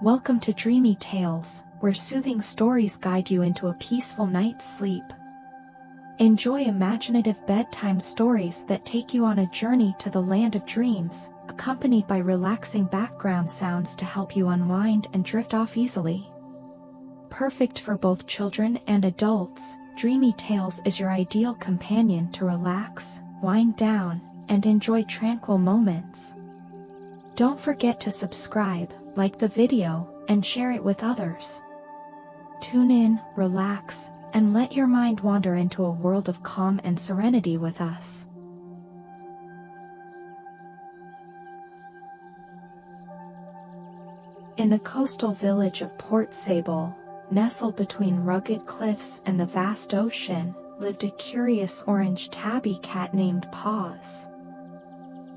Welcome to Dreamy Tales, where soothing stories guide you into a peaceful night's sleep. Enjoy imaginative bedtime stories that take you on a journey to the land of dreams, accompanied by relaxing background sounds to help you unwind and drift off easily. Perfect for both children and adults, Dreamy Tales is your ideal companion to relax, wind down, and enjoy tranquil moments. Don't forget to subscribe, like the video, and share it with others. Tune in, relax, and let your mind wander into a world of calm and serenity with us. In the coastal village of Port Sable, nestled between rugged cliffs and the vast ocean, lived a curious orange tabby cat named Paws.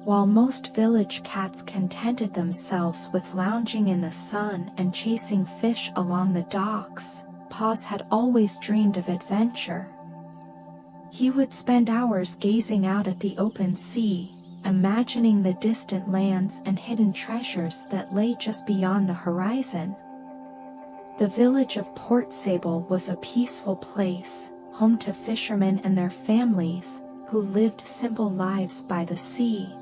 While most village cats contented themselves with lounging in the sun and chasing fish along the docks, Paws had always dreamed of adventure. He would spend hours gazing out at the open sea, imagining the distant lands and hidden treasures that lay just beyond the horizon. The village of Port Sable was a peaceful place, home to fishermen and their families, who lived simple lives by the sea.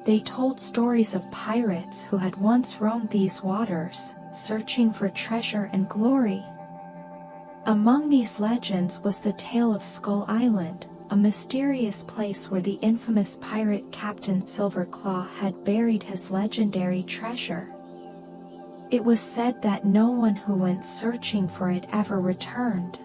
They told stories of pirates who had once roamed these waters, searching for treasure and glory. Among these legends was the tale of Skull Island, a mysterious place where the infamous pirate Captain Silverclaw had buried his legendary treasure. It was said that no one who went searching for it ever returned.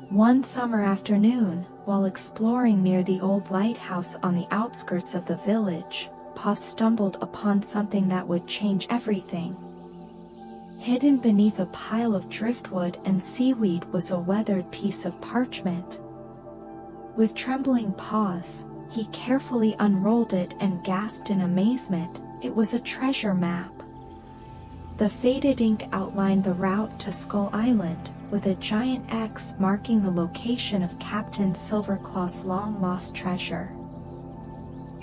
One summer afternoon, while exploring near the old lighthouse on the outskirts of the village, Paws stumbled upon something that would change everything. Hidden beneath a pile of driftwood and seaweed was a weathered piece of parchment. With trembling paws, he carefully unrolled it and gasped in amazement. It was a treasure map. The faded ink outlined the route to Skull Island, with a giant X marking the location of Captain Silverclaw's long-lost treasure.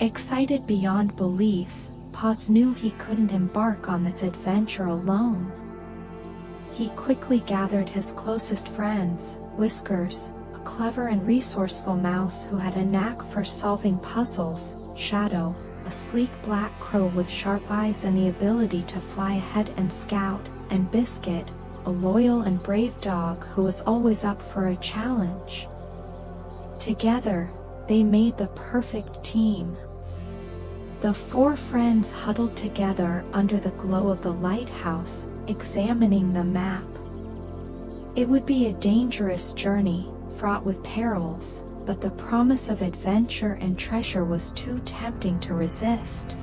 Excited beyond belief, Paws knew he couldn't embark on this adventure alone. He quickly gathered his closest friends, Whiskers, a clever and resourceful mouse who had a knack for solving puzzles, Shadow, a sleek black crow with sharp eyes and the ability to fly ahead and scout, and Biscuit, a loyal and brave dog who was always up for a challenge. Together, they made the perfect team. The four friends huddled together under the glow of the lighthouse, examining the map. It would be a dangerous journey, fraught with perils, but the promise of adventure and treasure was too tempting to resist.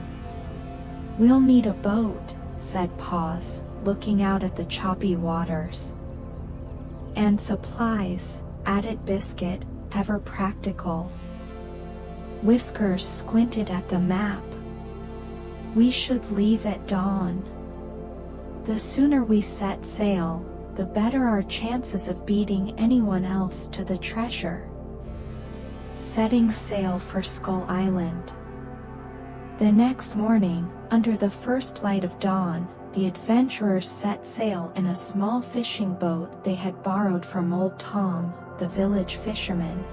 "We'll need a boat," said Paws, looking out at the choppy waters. "And supplies," added Biscuit, ever practical. Whiskers squinted at the map. "We should leave at dawn. The sooner we set sail, the better our chances of beating anyone else to the treasure." Setting sail for Skull Island. The next morning, under the first light of dawn, the adventurers set sail in a small fishing boat they had borrowed from Old Tom, the village fisherman.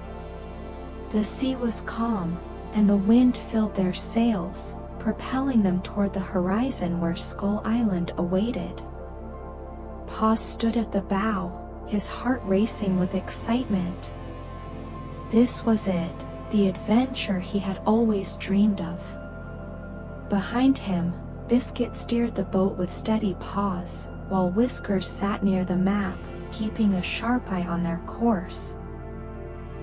The sea was calm, and the wind filled their sails, propelling them toward the horizon where Skull Island awaited. Paws stood at the bow, his heart racing with excitement. This was it, the adventure he had always dreamed of. Behind him, Biscuit steered the boat with steady paws, while Whiskers sat near the map, keeping a sharp eye on their course.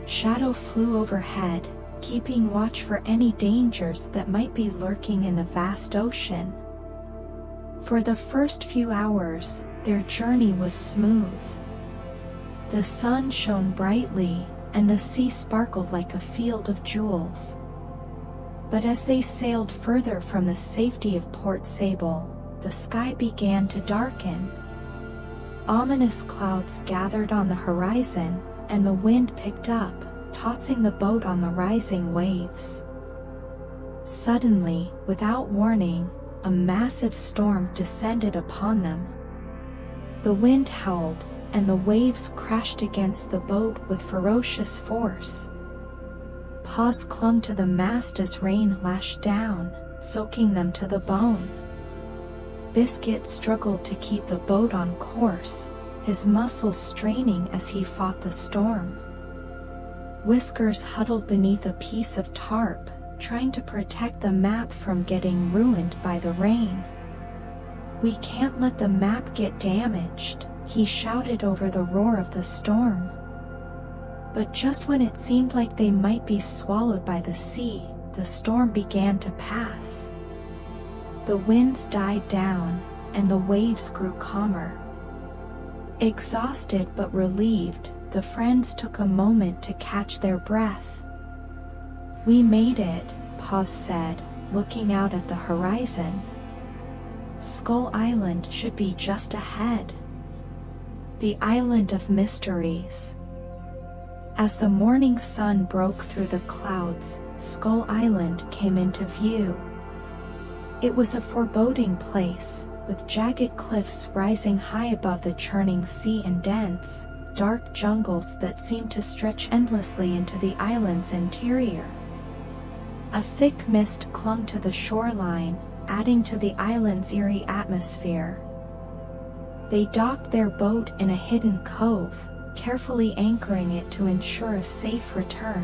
Shadow flew overhead, keeping watch for any dangers that might be lurking in the vast ocean. For the first few hours, their journey was smooth. The sun shone brightly, and the sea sparkled like a field of jewels. But as they sailed further from the safety of Port Sable, the sky began to darken. Ominous clouds gathered on the horizon, and the wind picked up, tossing the boat on the rising waves. Suddenly, without warning, a massive storm descended upon them. The wind howled, and the waves crashed against the boat with ferocious force. Paws clung to the mast as rain lashed down, soaking them to the bone. Biscuit struggled to keep the boat on course, his muscles straining as he fought the storm. Whiskers huddled beneath a piece of tarp, trying to protect the map from getting ruined by the rain. "We can't let the map get damaged," he shouted over the roar of the storm. But just when it seemed like they might be swallowed by the sea, the storm began to pass. The winds died down, and the waves grew calmer. Exhausted but relieved, the friends took a moment to catch their breath. "We made it," Paws said, looking out at the horizon. "Skull Island should be just ahead. The island of mysteries." As the morning sun broke through the clouds, Skull Island came into view. It was a foreboding place, with jagged cliffs rising high above the churning sea and dense, dark jungles that seemed to stretch endlessly into the island's interior. A thick mist clung to the shoreline, adding to the island's eerie atmosphere. They docked their boat in a hidden cove, carefully anchoring it to ensure a safe return.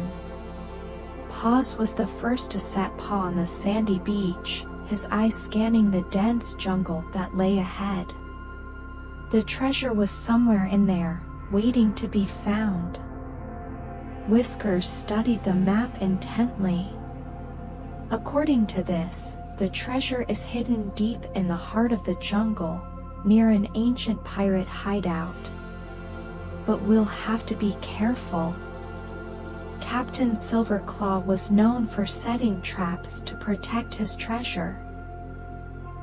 Paws was the first to set paw on the sandy beach, his eyes scanning the dense jungle that lay ahead. The treasure was somewhere in there, waiting to be found. Whiskers studied the map intently. According to this, the treasure is hidden deep in the heart of the jungle, near an ancient pirate hideout. But we'll have to be careful. Captain Silverclaw was known for setting traps to protect his treasure.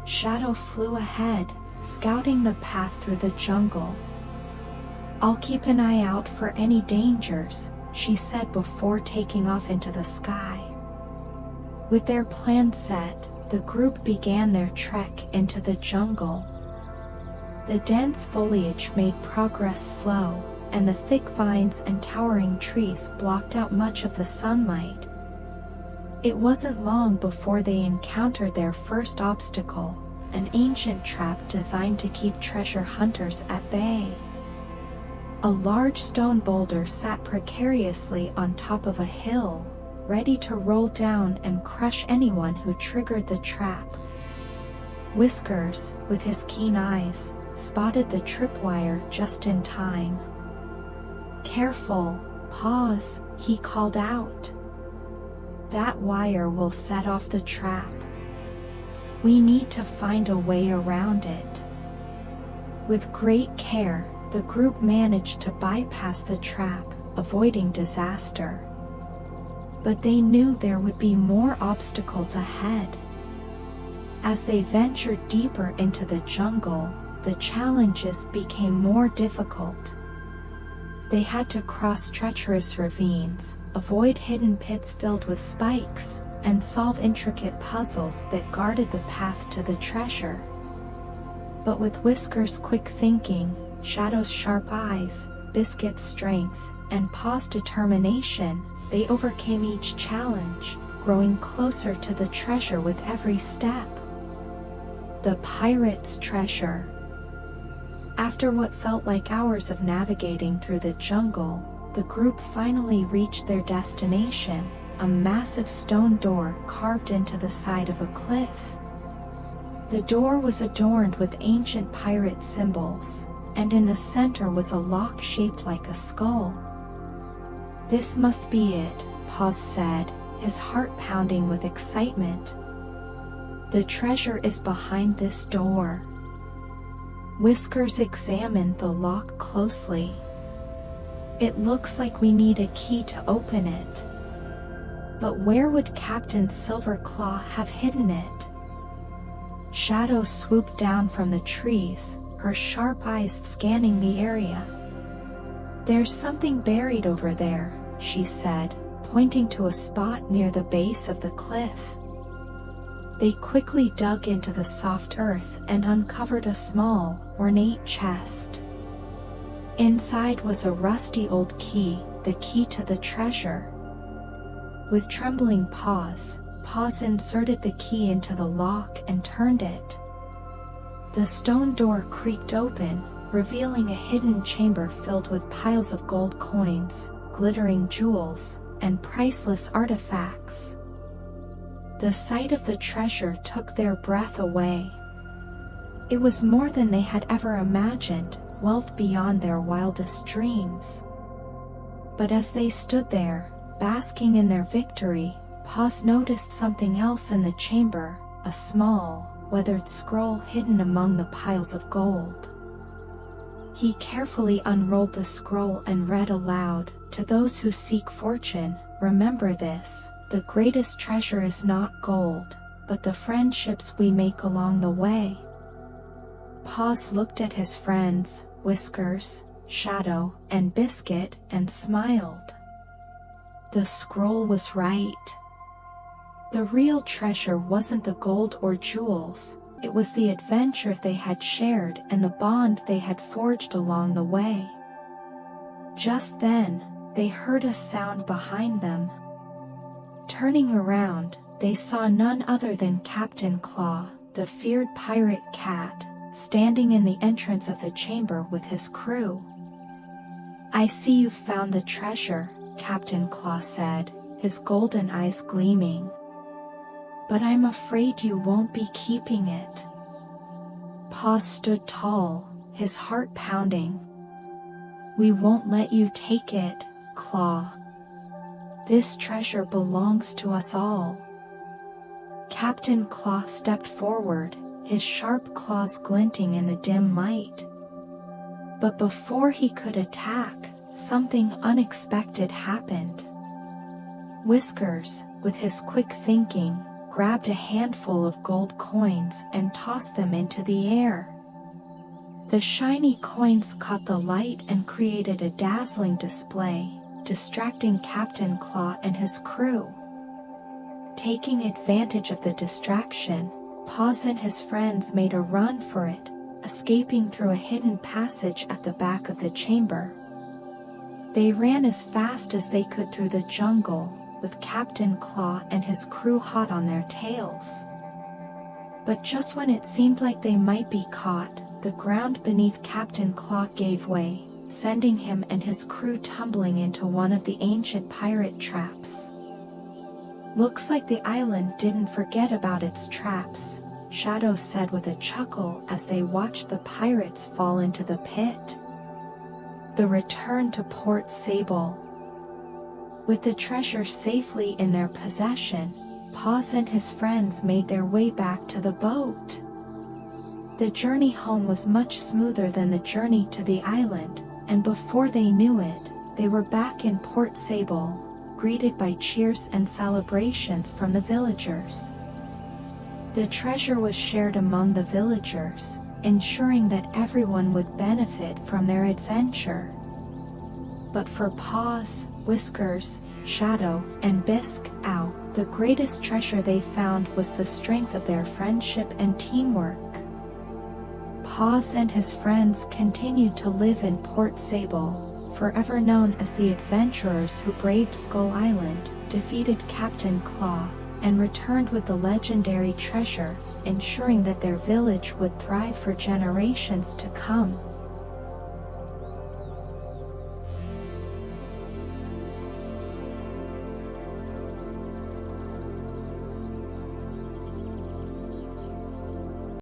Shadow flew ahead, scouting the path through the jungle. "I'll keep an eye out for any dangers," she said before taking off into the sky. With their plan set, the group began their trek into the jungle. The dense foliage made progress slow, and the thick vines and towering trees blocked out much of the sunlight. It wasn't long before they encountered their first obstacle, an ancient trap designed to keep treasure hunters at bay. A large stone boulder sat precariously on top of a hill, ready to roll down and crush anyone who triggered the trap. Whiskers, with his keen eyes, spotted the tripwire just in time. "Careful, Paws," he called out. "That wire will set off the trap. We need to find a way around it." With great care, the group managed to bypass the trap, avoiding disaster. But they knew there would be more obstacles ahead. As they ventured deeper into the jungle, the challenges became more difficult. They had to cross treacherous ravines, avoid hidden pits filled with spikes, and solve intricate puzzles that guarded the path to the treasure. But with Whiskers' quick thinking, Shadow's sharp eyes, Biscuit's strength, and Paw's determination, they overcame each challenge, growing closer to the treasure with every step. The pirate's treasure. After what felt like hours of navigating through the jungle, the group finally reached their destination, a massive stone door carved into the side of a cliff. The door was adorned with ancient pirate symbols, and in the center was a lock shaped like a skull. "This must be it," Paws said, his heart pounding with excitement. "The treasure is behind this door." Whiskers examined the lock closely. "It looks like we need a key to open it. But where would Captain Silverclaw have hidden it?" Shadow swooped down from the trees, her sharp eyes scanning the area. "There's something buried over there," she said, pointing to a spot near the base of the cliff. They quickly dug into the soft earth and uncovered a small, ornate chest. Inside was a rusty old key, the key to the treasure. With trembling paws, Paws inserted the key into the lock and turned it. The stone door creaked open, revealing a hidden chamber filled with piles of gold coins, glittering jewels, and priceless artifacts. The sight of the treasure took their breath away. It was more than they had ever imagined, wealth beyond their wildest dreams. But as they stood there, basking in their victory, Paws noticed something else in the chamber, a small, weathered scroll hidden among the piles of gold. He carefully unrolled the scroll and read aloud, "To those who seek fortune, remember this, the greatest treasure is not gold, but the friendships we make along the way." Paws looked at his friends, Whiskers, Shadow, and Biscuit, and smiled. The scroll was right. The real treasure wasn't the gold or jewels, it was the adventure they had shared and the bond they had forged along the way. Just then, they heard a sound behind them. Turning around, they saw none other than Captain Claw, the feared pirate cat, standing in the entrance of the chamber with his crew. "I see you've found the treasure," Captain Claw said, his golden eyes gleaming. "But I'm afraid you won't be keeping it." Paws stood tall, his heart pounding. "We won't let you take it, Claw. This treasure belongs to us all." Captain Claw stepped forward, his sharp claws glinting in the dim light. But before he could attack, something unexpected happened. Whiskers, with his quick thinking, grabbed a handful of gold coins and tossed them into the air. The shiny coins caught the light and created a dazzling display, distracting Captain Claw and his crew. Taking advantage of the distraction, Paws and his friends made a run for it, escaping through a hidden passage at the back of the chamber. They ran as fast as they could through the jungle, with Captain Claw and his crew hot on their tails. But just when it seemed like they might be caught, the ground beneath Captain Claw gave way, sending him and his crew tumbling into one of the ancient pirate traps. "Looks like the island didn't forget about its traps," Shadow said with a chuckle as they watched the pirates fall into the pit. The return to Port Sable. With the treasure safely in their possession, Paws and his friends made their way back to the boat. The journey home was much smoother than the journey to the island, and before they knew it, they were back in Port Sable, greeted by cheers and celebrations from the villagers. The treasure was shared among the villagers, ensuring that everyone would benefit from their adventure. But for Paws, Whiskers, Shadow, and Biscuit, the greatest treasure they found was the strength of their friendship and teamwork. Paws and his friends continued to live in Port Sable, forever known as the adventurers who braved Skull Island, defeated Captain Claw, and returned with the legendary treasure, ensuring that their village would thrive for generations to come.